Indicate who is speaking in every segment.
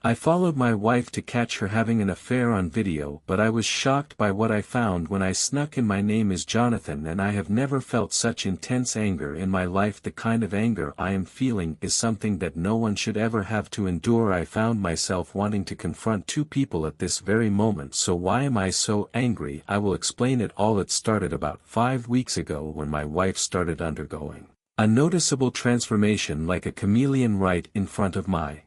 Speaker 1: I followed my wife to catch her having an affair on video, but I was shocked by what I found when I snuck in. My name is Jonathan and I have never felt such intense anger in my life. The kind of anger I am feeling is something that no one should ever have to endure. I found myself wanting to confront two people at this very moment. So why am I so angry? I will explain it all. It started about 5 weeks ago when my wife started undergoing a noticeable transformation like a chameleon right in front of my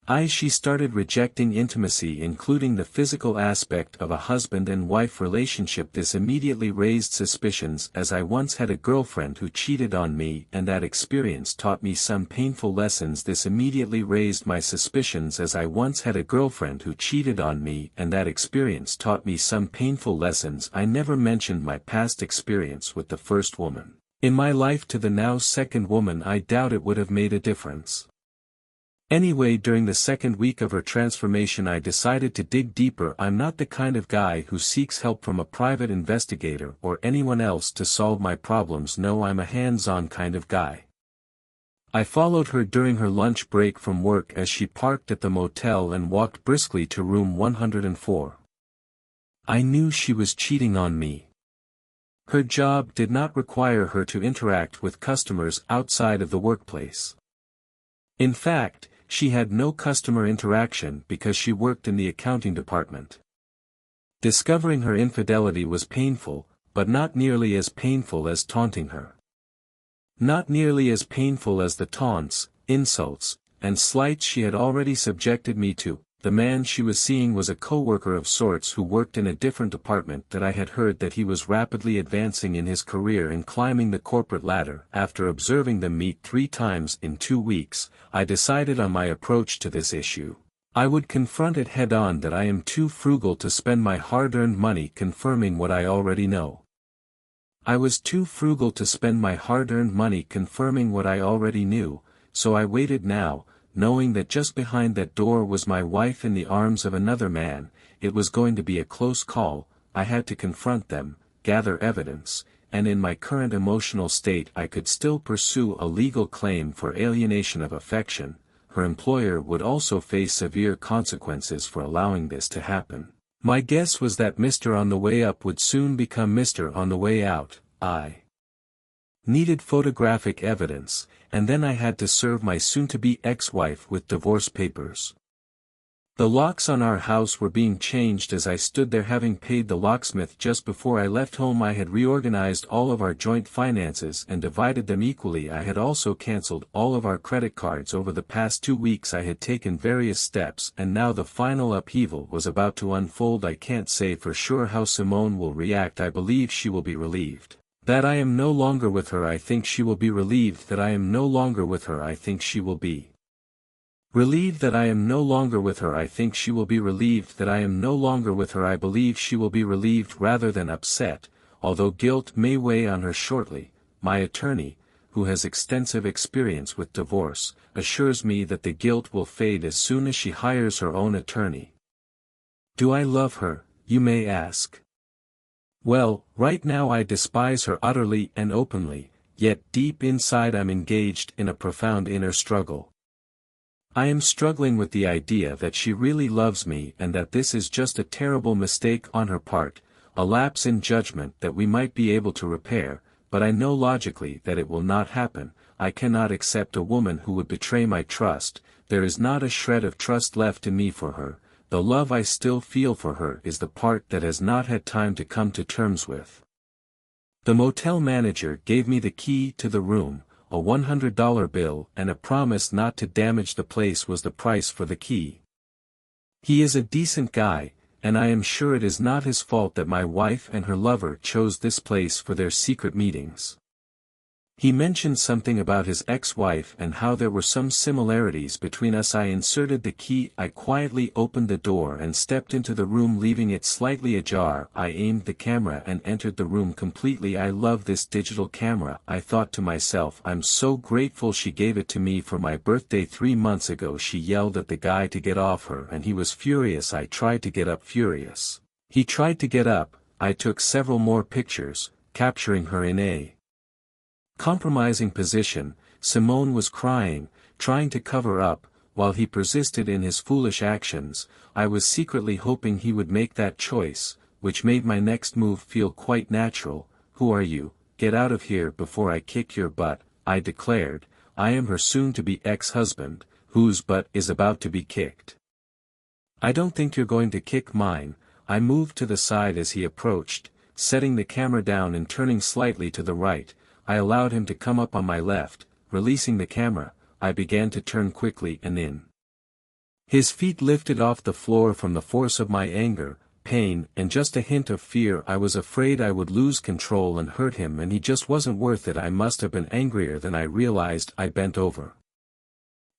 Speaker 1: eyes. She started rejecting intimacy, including the physical aspect of a husband and wife relationship. This immediately raised suspicions, as I once had a girlfriend who cheated on me, and that experience taught me some painful lessons. This immediately raised my suspicions, as I once had a girlfriend who cheated on me, and that experience taught me some painful lessons. I never mentioned my past experience with the first woman in my life to the now second woman. I doubt it would have made a difference. Anyway, during the second week of her transformation I decided to dig deeper. I'm not the kind of guy who seeks help from a private investigator or anyone else to solve my problems. No, I'm a hands-on kind of guy. I followed her during her lunch break from work as she parked at the motel and walked briskly to room 104. I knew she was cheating on me. Her job did not require her to interact with customers outside of the workplace. In fact, she had no customer interaction because she worked in the accounting department. Discovering her infidelity was painful, but not nearly as painful as taunting her. Not nearly as painful as the taunts, insults, and slights she had already subjected me to. The man she was seeing was a co-worker of sorts who worked in a different department. That I had heard that he was rapidly advancing in his career and climbing the corporate ladder. After observing them meet 3 times in 2 weeks, I decided on my approach to this issue. I would confront it head-on. That I am too frugal to spend my hard-earned money confirming what I already know. I was too frugal to spend my hard-earned money confirming what I already knew, so I waited now, knowing that just behind that door was my wife in the arms of another man. It was going to be a close call. I had to confront them, gather evidence, and in my current emotional state I could still pursue a legal claim for alienation of affection. Her employer would also face severe consequences for allowing this to happen. My guess was that Mr. On the Way Up would soon become Mr. On the Way Out. I needed photographic evidence, and then I had to serve my soon-to-be ex-wife with divorce papers. The locks on our house were being changed. As I stood there, having paid the locksmith just before I left home, I had reorganized all of our joint finances and divided them equally. I had also canceled all of our credit cards. Over the past 2 weeks I had taken various steps, and now the final upheaval was about to unfold. I can't say for sure how Simone will react. I believe she will be relieved that I am no longer with her. I think she will be relieved that I am no longer with her. I think she will be relieved that I am no longer with her. I think she will be relieved that I am no longer with her. I believe she will be relieved rather than upset, although guilt may weigh on her shortly. My attorney, who has extensive experience with divorce, assures me that the guilt will fade as soon as she hires her own attorney. Do I love her, you may ask? Well, right now I despise her utterly and openly, yet deep inside I'm engaged in a profound inner struggle. I am struggling with the idea that she really loves me and that this is just a terrible mistake on her part, a lapse in judgment that we might be able to repair, but I know logically that it will not happen. I cannot accept a woman who would betray my trust. There is not a shred of trust left in me for her. The love I still feel for her is the part that has not had time to come to terms with. The motel manager gave me the key to the room. A $100 bill and a promise not to damage the place was the price for the key. He is a decent guy, and I am sure it is not his fault that my wife and her lover chose this place for their secret meetings. He mentioned something about his ex-wife and how there were some similarities between us. I inserted the key. I quietly opened the door and stepped into the room, leaving it slightly ajar. I aimed the camera and entered the room completely. I love this digital camera, I thought to myself. I'm so grateful she gave it to me for my birthday 3 months ago. She yelled at the guy to get off her and he was furious. I tried to get up, furious. He tried to get up. I took several more pictures, capturing her in a compromising position. Simone was crying, trying to cover up, while he persisted in his foolish actions, I was secretly hoping he would make that choice, which made my next move feel quite natural. "Who are you? Get out of here before I kick your butt," I declared. "I am her soon-to-be ex-husband, whose butt is about to be kicked." "I don't think you're going to kick mine." I moved to the side as he approached, setting the camera down and turning slightly to the right. I allowed him to come up on my left. Releasing the camera, I began to turn quickly and in. His feet lifted off the floor from the force of my anger, pain, and just a hint of fear. I was afraid I would lose control and hurt him, and he just wasn't worth it. I must have been angrier than I realized. I bent over.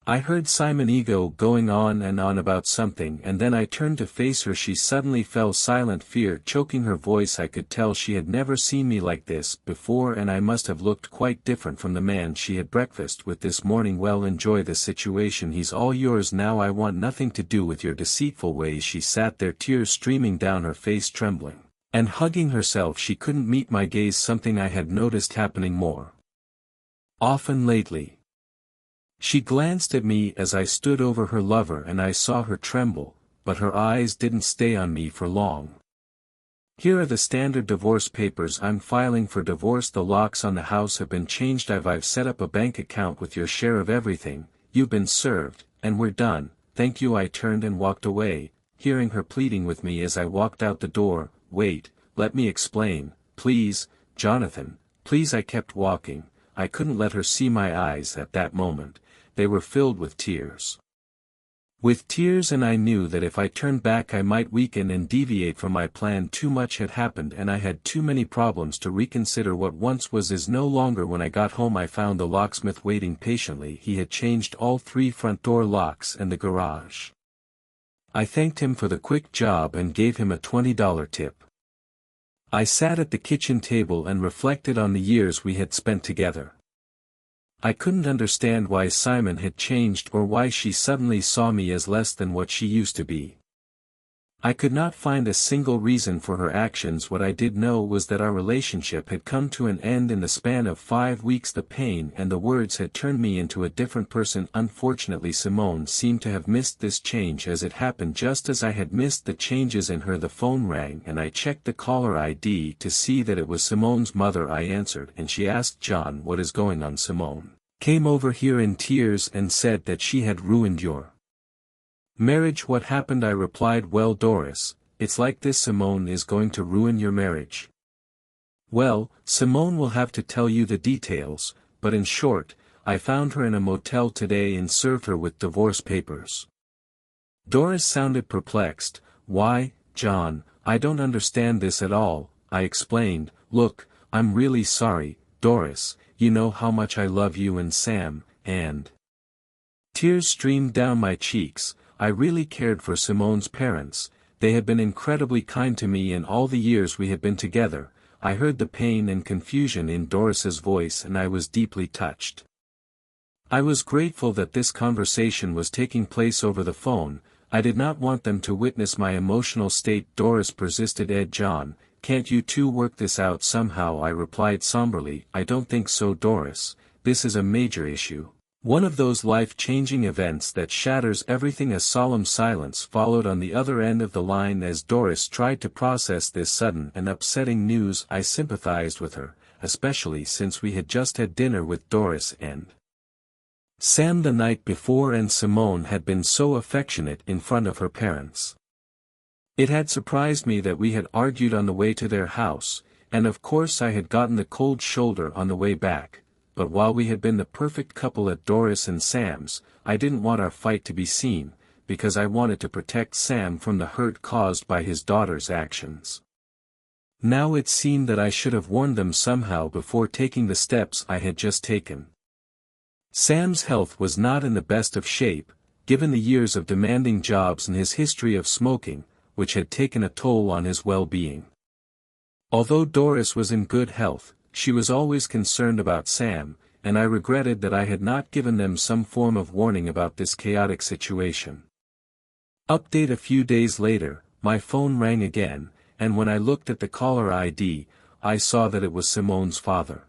Speaker 1: I heard Simon Ego going on and on about something, and then I turned to face her. She suddenly fell silent, fear choking her voice. I could tell she had never seen me like this before, and I must have looked quite different from the man she had breakfast with this morning. "Well, enjoy the situation. He's all yours now. I want nothing to do with your deceitful ways." She sat there, tears streaming down her face, trembling and hugging herself. She couldn't meet my gaze, something I had noticed happening more often lately. She glanced at me as I stood over her lover, and I saw her tremble, but her eyes didn't stay on me for long. "Here are the standard divorce papers. I'm filing for divorce. The locks on the house have been changed. I've set up a bank account with your share of everything. You've been served, and we're done. Thank you." I turned and walked away, hearing her pleading with me as I walked out the door. "Wait, let me explain. Please, Jonathan, please." I kept walking. I couldn't let her see my eyes at that moment. They were filled with tears. And I knew that if I turned back I might weaken and deviate from my plan. Too much had happened, and I had too many problems to reconsider. What once was is no longer. When I got home I found the locksmith waiting patiently. He had changed all 3 front door locks and the garage. I thanked him for the quick job and gave him a $20 tip. I sat at the kitchen table and reflected on the years we had spent together. I couldn't understand why Simon had changed, or why she suddenly saw me as less than what she used to be. I could not find a single reason for her actions. What I did know was that our relationship had come to an end in the span of 5 weeks. The pain and the words had turned me into a different person. Unfortunately, Simone seemed to have missed this change, as it happened just as I had missed the changes in her. The phone rang, and I checked the caller ID to see that it was Simone's mother. I answered, and she asked, "John, what is going on?" Simone came over here in tears and said that she had ruined your marriage. "What happened?" I replied. "Well, Doris, it's like this. Simone is going to ruin your marriage." "Well, Simone will have to tell you the details, but in short, I found her in a motel today and served her with divorce papers." Doris sounded perplexed. "Why, John, I don't understand this at all," I explained. "Look, I'm really sorry, Doris, you know how much I love you and Sam, and..." Tears streamed down my cheeks. I really cared for Simone's parents. They had been incredibly kind to me in all the years we had been together. I heard the pain and confusion in Doris's voice, and I was deeply touched. I was grateful that this conversation was taking place over the phone. I did not want them to witness my emotional state. Doris persisted. "John, can't you two work this out somehow?" I replied somberly. "I don't think so, Doris. This is a major issue. One of those life-changing events that shatters everything." A solemn silence followed on the other end of the line as Doris tried to process this sudden and upsetting news. I sympathized with her, especially since we had just had dinner with Doris and Sam the night before, and Simone had been so affectionate in front of her parents. It had surprised me that we had argued on the way to their house, and of course I had gotten the cold shoulder on the way back. But while we had been the perfect couple at Doris and Sam's, I didn't want our fight to be seen, because I wanted to protect Sam from the hurt caused by his daughter's actions. Now it seemed that I should have warned them somehow before taking the steps I had just taken. Sam's health was not in the best of shape, given the years of demanding jobs and his history of smoking, which had taken a toll on his well-being. Although Doris was in good health, she was always concerned about Sam, and I regretted that I had not given them some form of warning about this chaotic situation. Update: a few days later, my phone rang again, and when I looked at the caller ID, I saw that it was Simone's father.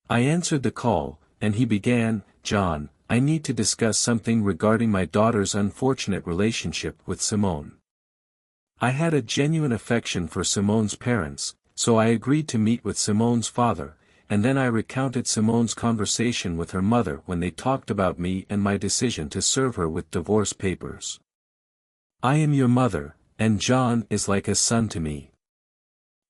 Speaker 1: I answered the call, and he began, "John, I need to discuss something regarding my daughter's unfortunate relationship with Simone. I had a genuine affection for Simone's parents, so I agreed to meet with Simone's father, and then I recounted Simone's conversation with her mother when they talked about me and my decision to serve her with divorce papers. I am your mother, and John is like a son to me.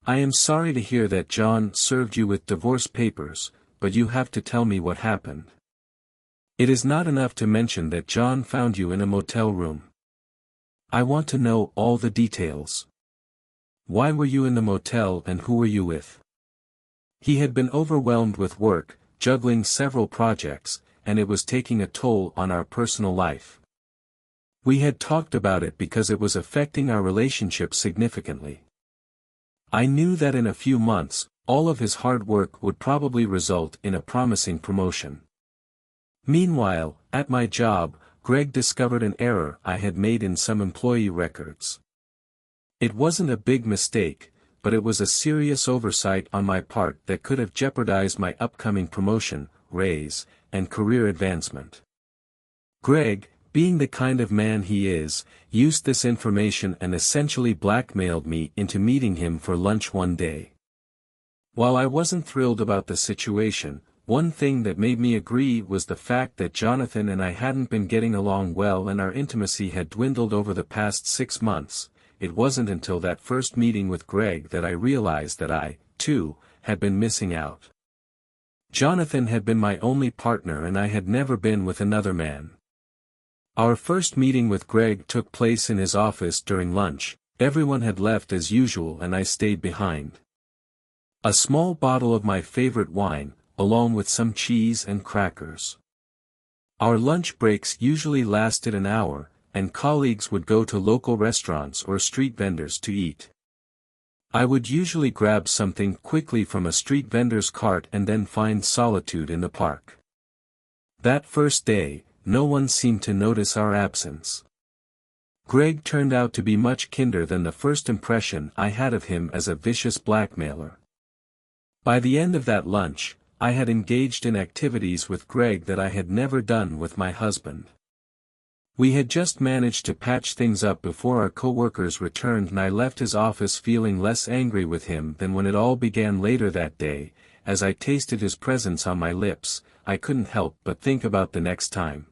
Speaker 1: I am sorry to hear that John served you with divorce papers, but you have to tell me what happened. It is not enough to mention that John found you in a motel room. I want to know all the details. Why were you in the motel and who were you with? He had been overwhelmed with work, juggling several projects, and it was taking a toll on our personal life. We had talked about it because it was affecting our relationship significantly. I knew that in a few months, all of his hard work would probably result in a promising promotion. Meanwhile, at my job, Greg discovered an error I had made in some employee records. It wasn't a big mistake, but it was a serious oversight on my part that could have jeopardized my upcoming promotion, raise, and career advancement. Greg, being the kind of man he is, used this information and essentially blackmailed me into meeting him for lunch one day. While I wasn't thrilled about the situation, one thing that made me agree was the fact that Jonathan and I hadn't been getting along well and our intimacy had dwindled over the past 6 months. It wasn't until that first meeting with Greg that I realized that I, too, had been missing out. Jonathan had been my only partner and I had never been with another man. Our first meeting with Greg took place in his office during lunch. Everyone had left as usual and I stayed behind. A small bottle of my favorite wine, along with some cheese and crackers. Our lunch breaks usually lasted an hour, and colleagues would go to local restaurants or street vendors to eat. I would usually grab something quickly from a street vendor's cart and then find solitude in the park. That first day, no one seemed to notice our absence. Greg turned out to be much kinder than the first impression I had of him as a vicious blackmailer. By the end of that lunch, I had engaged in activities with Greg that I had never done with my husband. We had just managed to patch things up before our co-workers returned and I left his office feeling less angry with him than when it all began later that day. As I tasted his presence on my lips, I couldn't help but think about the next time.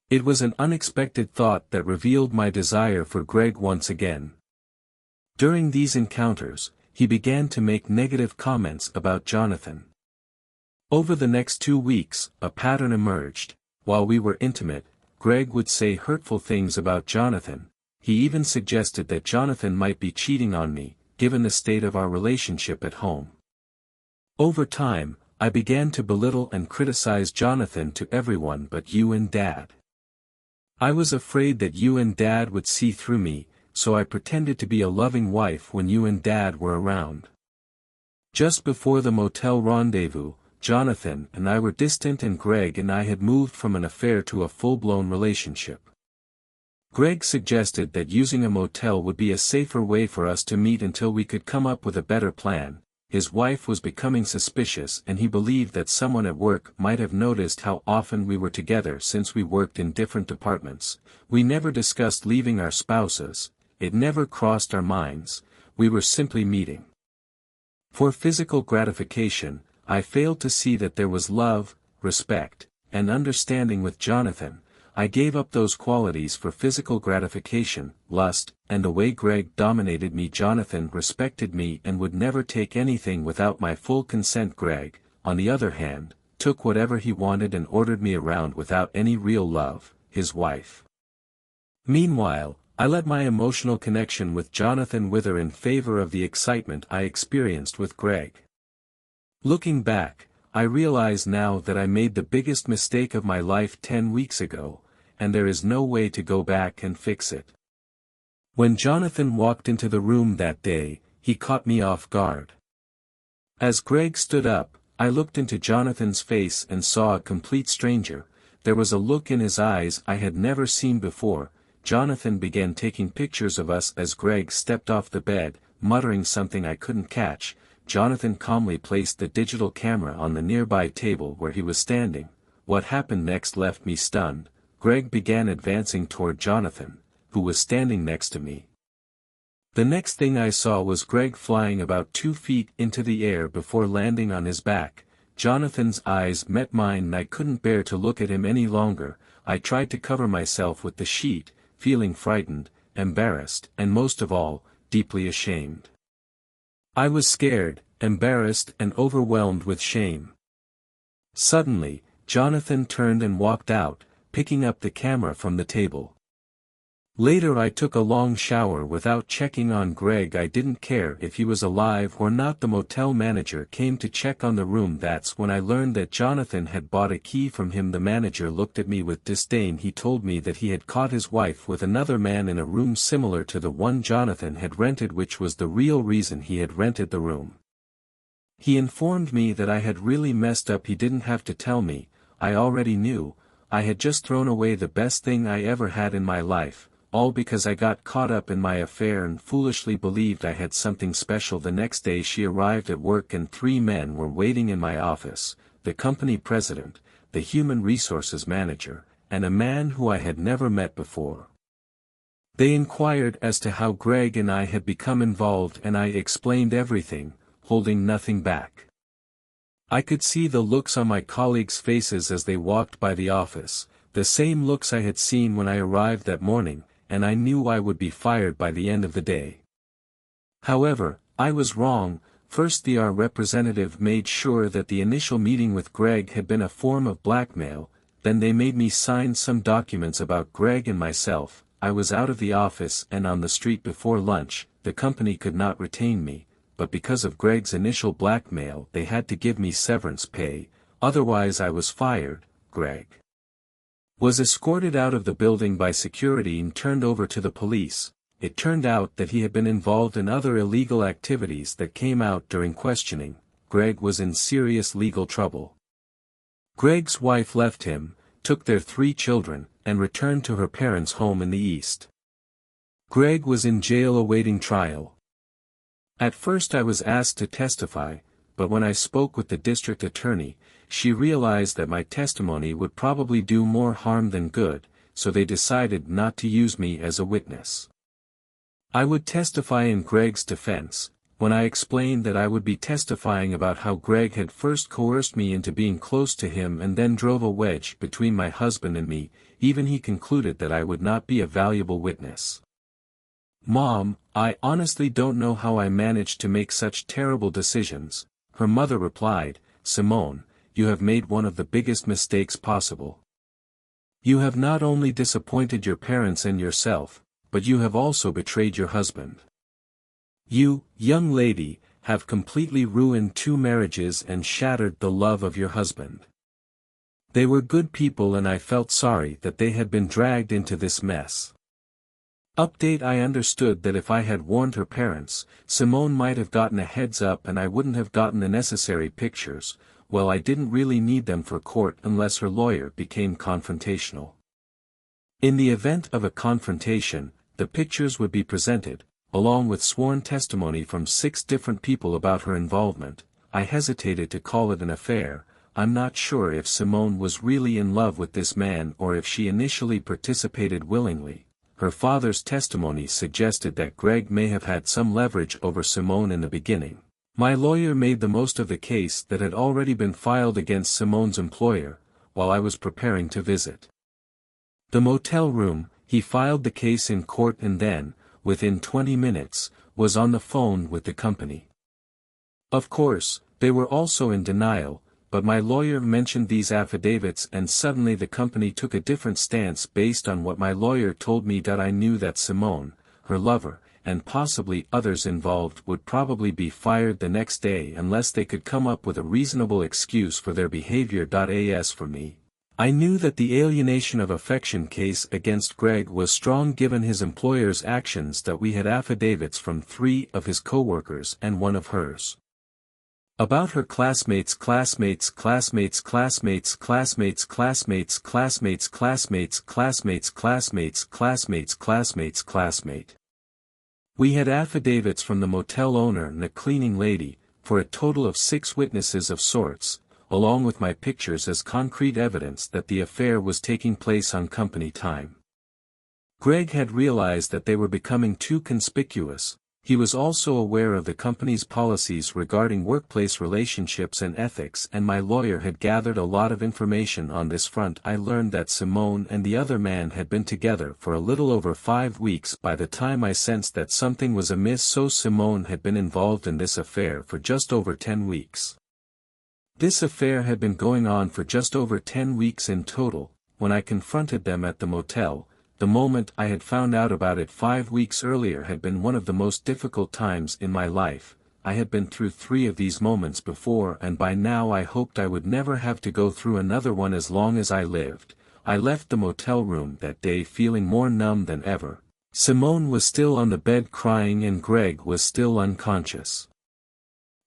Speaker 1: It was an unexpected thought that revealed my desire for Greg once again. During these encounters, he began to make negative comments about Jonathan. Over the next 2 weeks, a pattern emerged. While we were intimate, Greg would say hurtful things about Jonathan. He even suggested that Jonathan might be cheating on me, given the state of our relationship at home. Over time, I began to belittle and criticize Jonathan to everyone but you and Dad. I was afraid that you and Dad would see through me, so I pretended to be a loving wife when you and Dad were around. Just before the motel rendezvous, Jonathan and I were distant and Greg and I had moved from an affair to a full-blown relationship. Greg suggested that using a motel would be a safer way for us to meet until we could come up with a better plan. His wife was becoming suspicious and he believed that someone at work might have noticed how often we were together since we worked in different departments. We never discussed leaving our spouses, it never crossed our minds, we were simply meeting. For physical gratification, I failed to see that there was love, respect, and understanding with Jonathan. I gave up those qualities for physical gratification, lust, and the way Greg dominated me. Jonathan respected me and would never take anything without my full consent. Greg, on the other hand, took whatever he wanted and ordered me around without any real love, his wife. Meanwhile, I let my emotional connection with Jonathan wither in favor of the excitement I experienced with Greg. Looking back, I realize now that I made the biggest mistake of my life 10 weeks ago, and there is no way to go back and fix it. When Jonathan walked into the room that day, he caught me off guard. As Greg stood up, I looked into Jonathan's face and saw a complete stranger. There was a look in his eyes I had never seen before. Jonathan began taking pictures of us as Greg stepped off the bed, muttering something I couldn't catch. Jonathan calmly placed the digital camera on the nearby table where he was standing, what happened next left me stunned. Greg began advancing toward Jonathan, who was standing next to me. The next thing I saw was Greg flying about 2 feet into the air before landing on his back. Jonathan's eyes met mine and I couldn't bear to look at him any longer. I tried to cover myself with the sheet, feeling frightened, embarrassed, and most of all, deeply ashamed. I was scared, embarrassed and overwhelmed with shame. Suddenly, Jonathan turned and walked out, picking up the camera from the table. Later I took a long shower without checking on Greg. I didn't care if he was alive or not. The motel manager came to check on the room. That's when I learned that Jonathan had bought a key from him. The manager looked at me with disdain. He told me that he had caught his wife with another man in a room similar to the one Jonathan had rented, which was the real reason he had rented the room. He informed me that I had really messed up. He didn't have to tell me, I already knew. I had just thrown away the best thing I ever had in my life, all because I got caught up in my affair and foolishly believed I had something special. The next day she arrived at work and 3 men were waiting in my office, the company president, the human resources manager, and a man who I had never met before. They inquired as to how Greg and I had become involved, and I explained everything, holding nothing back. I could see the looks on my colleagues' faces as they walked by the office, the same looks I had seen when I arrived that morning, and I knew I would be fired by the end of the day. However, I was wrong. First, the our representative made sure that the initial meeting with Greg had been a form of blackmail, then they made me sign some documents about Greg and myself. I was out of the office and on the street before lunch. The company could not retain me, but because of Greg's initial blackmail they had to give me severance pay, otherwise I was fired. Greg was escorted out of the building by security and turned over to the police. It turned out that he had been involved in other illegal activities that came out during questioning. Greg was in serious legal trouble. Greg's wife left him, took their 3 children, and returned to her parents' home in the East. Greg was in jail awaiting trial. At first I was asked to testify, but when I spoke with the district attorney, she realized that my testimony would probably do more harm than good, so they decided not to use me as a witness. I would testify in Greg's defense. When I explained that I would be testifying about how Greg had first coerced me into being close to him and then drove a wedge between my husband and me, even he concluded that I would not be a valuable witness. "Mom, I honestly don't know how I managed to make such terrible decisions," her mother replied. "Simone, you have made one of the biggest mistakes possible. You have not only disappointed your parents and yourself, but you have also betrayed your husband. You, young lady, have completely ruined 2 marriages and shattered the love of your husband. They were good people and I felt sorry that they had been dragged into this mess." Update: I understood that if I had warned her parents, Simone might have gotten a heads up and I wouldn't have gotten the necessary pictures. Well, I didn't really need them for court unless her lawyer became confrontational. In the event of a confrontation, the pictures would be presented, along with sworn testimony from 6 different people about her involvement. I hesitated to call it an affair. I'm not sure if Simone was really in love with this man or if she initially participated willingly. Her father's testimony suggested that Greg may have had some leverage over Simone in the beginning. My lawyer made the most of the case that had already been filed against Simone's employer, while I was preparing to visit the motel room. He filed the case in court and then, within 20 minutes, was on the phone with the company. Of course, they were also in denial, but my lawyer mentioned these affidavits and suddenly the company took a different stance based on what my lawyer told me. I knew that Simone, her lover, and possibly others involved would probably be fired the next day unless they could come up with a reasonable excuse for their behavior. As for me, I knew that the alienation of affection case against Greg was strong given his employer's actions. That we had affidavits from 3 of his co-workers and 1 of hers. About her classmates. We had affidavits from the motel owner and the cleaning lady, for a total of 6 witnesses of sorts, along with my pictures as concrete evidence that the affair was taking place on company time. Greg had realized that they were becoming too conspicuous. He was also aware of the company's policies regarding workplace relationships and ethics, and my lawyer had gathered a lot of information on this front. I learned that Simone and the other man had been together for a little over 5 weeks by the time I sensed that something was amiss, so Simone had been involved in this affair for just over 10 weeks. This affair had been going on for just over 10 weeks in total. When I confronted them at the motel, the moment I had found out about it 5 weeks earlier had been one of the most difficult times in my life. I had been through 3 of these moments before, and by now I hoped I would never have to go through another one as long as I lived. I left the motel room that day feeling more numb than ever. Simone was still on the bed crying and Greg was still unconscious.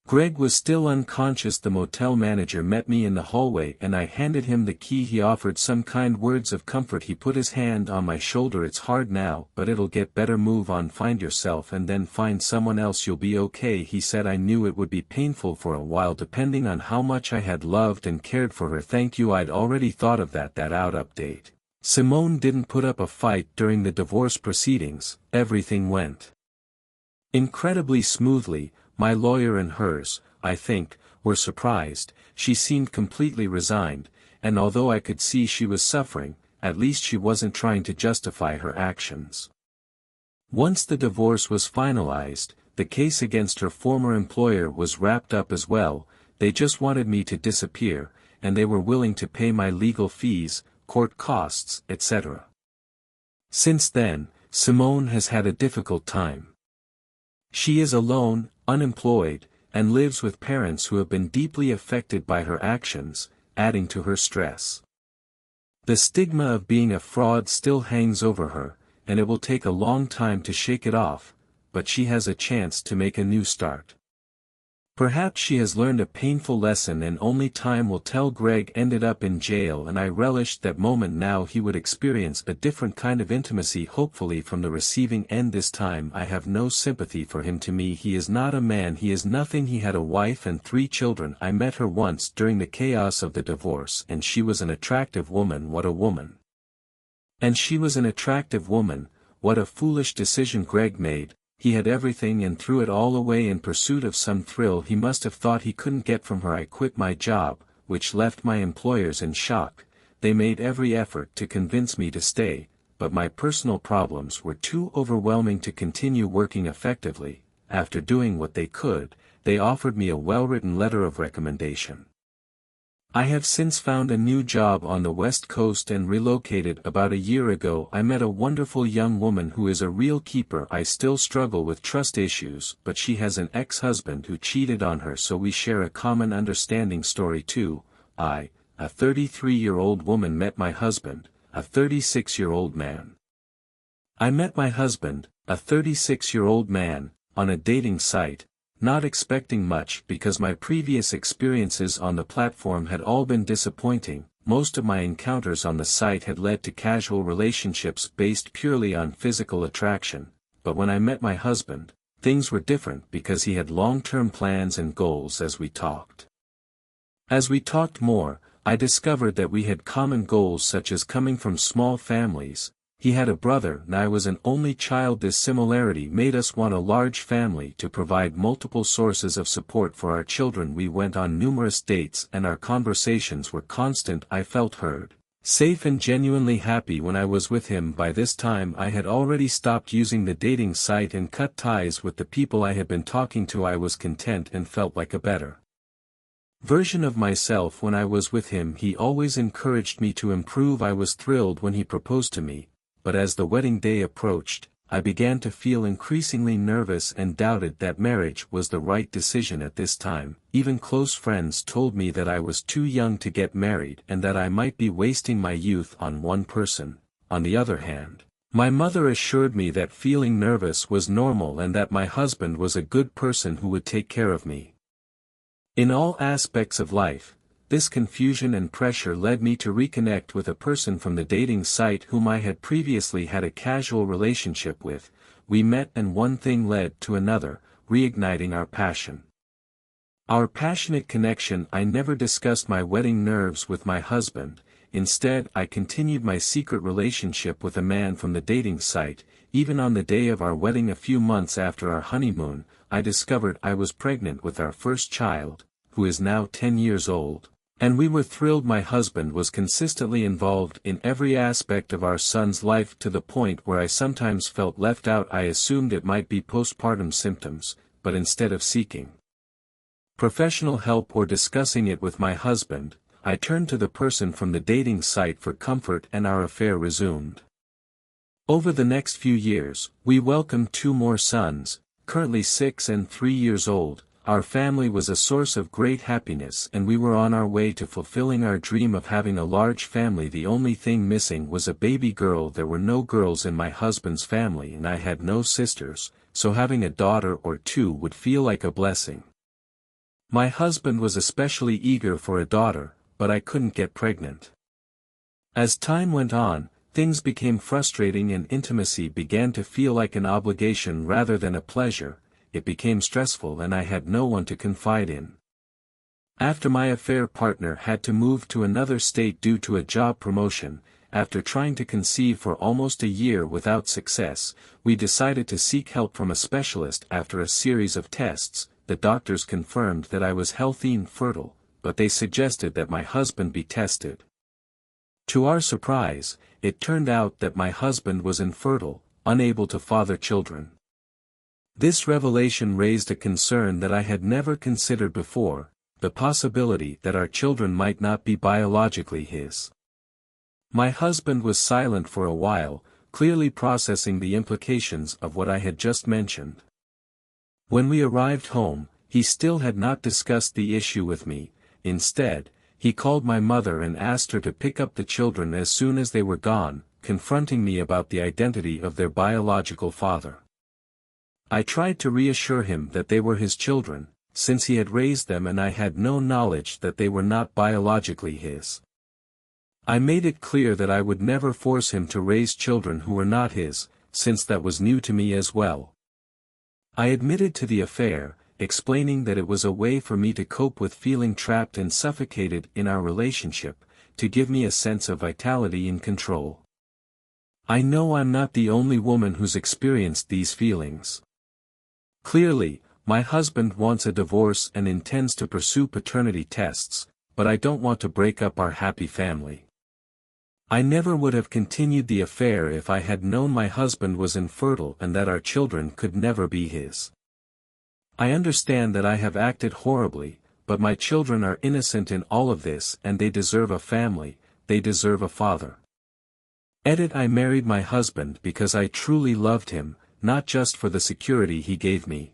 Speaker 1: Greg was still unconscious. The motel manager met me in the hallway and I handed him the key. He offered some kind words of comfort. He put his hand on my shoulder. "It's hard now, but it'll get better. Move on, find yourself and then find someone else. You'll be okay," he said. I knew it would be painful for a while depending on how much I had loved and cared for her. Thank you. I'd already thought of that out update. Simone didn't put up a fight during the divorce proceedings. Everything went incredibly smoothly. My lawyer and hers, I think, were surprised. She seemed completely resigned, and although I could see she was suffering, at least she wasn't trying to justify her actions. Once the divorce was finalized, the case against her former employer was wrapped up as well. They just wanted me to disappear, and they were willing to pay my legal fees, court costs, etc. Since then, Simone has had a difficult time. She is alone, unemployed, and lives with parents who have been deeply affected by her actions, adding to her stress. The stigma of being a fraud still hangs over her, and it will take a long time to shake it off, but she has a chance to make a new start. Perhaps she has learned a painful lesson and only time will tell. Greg ended up in jail and I relished that moment. Now he would experience a different kind of intimacy, hopefully from the receiving end this time. I have no sympathy for him. To me he is not a man, he is nothing. He had a wife and 3 children. I met her once during the chaos of the divorce and she was an attractive woman. What a woman. And she was an attractive woman. What a foolish decision Greg made. He had everything and threw it all away in pursuit of some thrill he must have thought he couldn't get from her. I quit my job, which left my employers in shock. They made every effort to convince me to stay, but my personal problems were too overwhelming to continue working effectively. After doing what they could, they offered me a well-written letter of recommendation. I have since found a new job on the West Coast and relocated about a year ago. I met a wonderful young woman who is a real keeper. I still struggle with trust issues, but she has an ex-husband who cheated on her, so we share a common understanding. Story 2. I, a 33-year-old woman, met my husband, a 36-year-old man. I met my husband, a 36-year-old man, on a dating site, not expecting much because my previous experiences on the platform had all been disappointing. Most of my encounters on the site had led to casual relationships based purely on physical attraction, but when I met my husband, things were different because he had long-term plans and goals. As we talked more, I discovered that we had common goals such as coming from small families. He had a brother and I was an only child. This similarity made us want a large family to provide multiple sources of support for our children. We went on numerous dates and our conversations were constant. I felt heard, safe and genuinely happy when I was with him. By this time I had already stopped using the dating site and cut ties with the people I had been talking to. I was content and felt like a better version of myself when I was with him. He always encouraged me to improve. I was thrilled when he proposed to me. But as the wedding day approached, I began to feel increasingly nervous and doubted that marriage was the right decision at this time. Even close friends told me that I was too young to get married and that I might be wasting my youth on one person. On the other hand, my mother assured me that feeling nervous was normal and that my husband was a good person who would take care of me. In all aspects of life, this confusion and pressure led me to reconnect with a person from the dating site whom I had previously had a casual relationship with. We met and one thing led to another, reigniting our passion. Our passionate connection. I never discussed my wedding nerves with my husband. Instead, I continued my secret relationship with a man from the dating site. Even on the day of our wedding a few months after our honeymoon, I discovered I was pregnant with our first child, who is now 10 years old. And we were thrilled. My husband was consistently involved in every aspect of our son's life, to the point where I sometimes felt left out. I assumed it might be postpartum symptoms, but instead of seeking professional help or discussing it with my husband, I turned to the person from the dating site for comfort, and our affair resumed. Over the next few years, we welcomed 2 more sons, currently 6 and 3 years old. Our family was a source of great happiness, and we were on our way to fulfilling our dream of having a large family. The only thing missing was a baby girl. There were no girls in my husband's family, and I had no sisters, so having a daughter or 2 would feel like a blessing. My husband was especially eager for a daughter, but I couldn't get pregnant. As time went on, things became frustrating and intimacy began to feel like an obligation rather than a pleasure. It became stressful and I had no one to confide in. After my affair partner had to move to another state due to a job promotion, after trying to conceive for almost a year without success, we decided to seek help from a specialist. After a series of tests, the doctors confirmed that I was healthy and fertile, but they suggested that my husband be tested. To our surprise, it turned out that my husband was infertile, unable to father children. This revelation raised a concern that I had never considered before, the possibility that our children might not be biologically his. My husband was silent for a while, clearly processing the implications of what I had just mentioned. When we arrived home, he still had not discussed the issue with me. Instead, he called my mother and asked her to pick up the children as soon as they were gone, confronting me about the identity of their biological father. I tried to reassure him that they were his children, since he had raised them, and I had no knowledge that they were not biologically his. I made it clear that I would never force him to raise children who were not his, since that was new to me as well. I admitted to the affair, explaining that it was a way for me to cope with feeling trapped and suffocated in our relationship, to give me a sense of vitality and control. I know I'm not the only woman who's experienced these feelings. Clearly, my husband wants a divorce and intends to pursue paternity tests, but I don't want to break up our happy family. I never would have continued the affair if I had known my husband was infertile and that our children could never be his. I understand that I have acted horribly, but my children are innocent in all of this, and they deserve a family, they deserve a father. I married my husband because I truly loved him, not just for the security he gave me.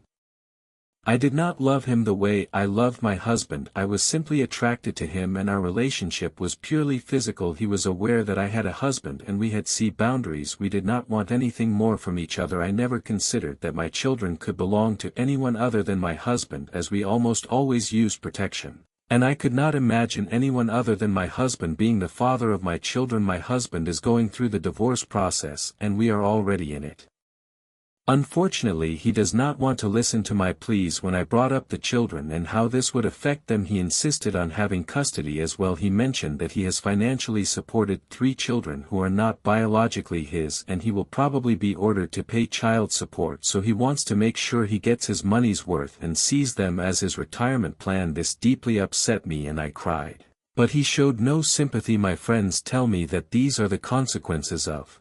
Speaker 1: I did not love him the way I loved my husband. I was simply attracted to him, and our relationship was purely physical. He was aware that I had a husband and we had set boundaries. We did not want anything more from each other. I never considered that my children could belong to anyone other than my husband, as we almost always used protection. And I could not imagine anyone other than my husband being the father of my children. My husband is going through the divorce process and we are already in it. Unfortunately, he does not want to listen to my pleas when I brought up the children and how this would affect them. He insisted on having custody as well. He mentioned that he has financially supported 3 children who are not biologically his, and he will probably be ordered to pay child support, so he wants to make sure he gets his money's worth and sees them as his retirement plan. This deeply upset me and I cried. But he showed no sympathy. My friends tell me that these are the consequences of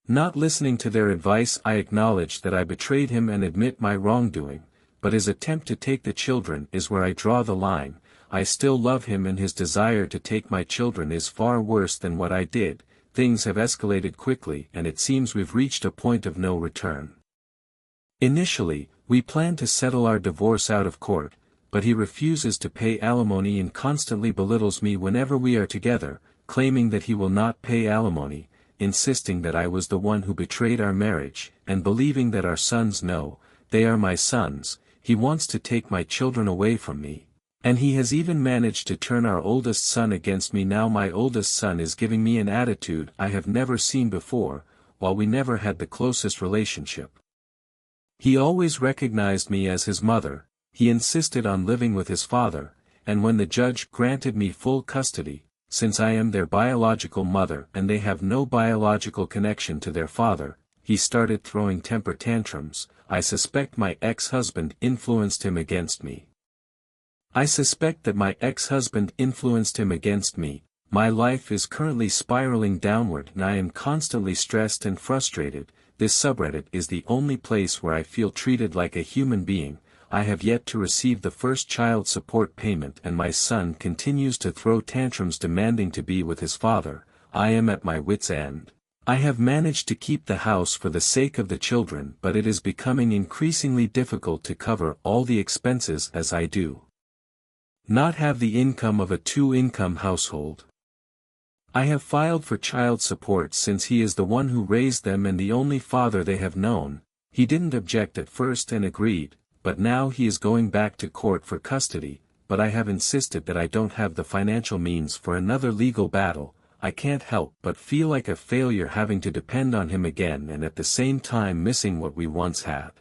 Speaker 1: not listening to their advice. I acknowledge that I betrayed him and admit my wrongdoing, but his attempt to take the children is where I draw the line. I still love him, and his desire to take my children is far worse than what I did. Things have escalated quickly and it seems we've reached a point of no return. Initially, we planned to settle our divorce out of court, but he refuses to pay alimony and constantly belittles me whenever we are together, claiming that he will not pay alimony, insisting that I was the one who betrayed our marriage, and believing that our sons know, they are my sons. He wants to take my children away from me, and he has even managed to turn our oldest son against me. Now my oldest son is giving me an attitude I have never seen before, while we never had the closest relationship. He always recognized me as his mother. He insisted on living with his father, and when the judge granted me full custody, since I am their biological mother and they have no biological connection to their father, he started throwing temper tantrums. I suspect my ex-husband influenced him against me. I suspect that my ex-husband influenced him against me. My life is currently spiraling downward and I am constantly stressed and frustrated. This subreddit is the only place where I feel treated like a human being. I have yet to receive the first child support payment and my son continues to throw tantrums demanding to be with his father. I am at my wit's end. I have managed to keep the house for the sake of the children, but it is becoming increasingly difficult to cover all the expenses as I do not have the income of a two-income household. I have filed for child support since he is the one who raised them and the only father they have known. He didn't object at first and agreed, but now he is going back to court for custody, but I have insisted that I don't have the financial means for another legal battle. I can't help but feel like a failure having to depend on him again and at the same time missing what we once had.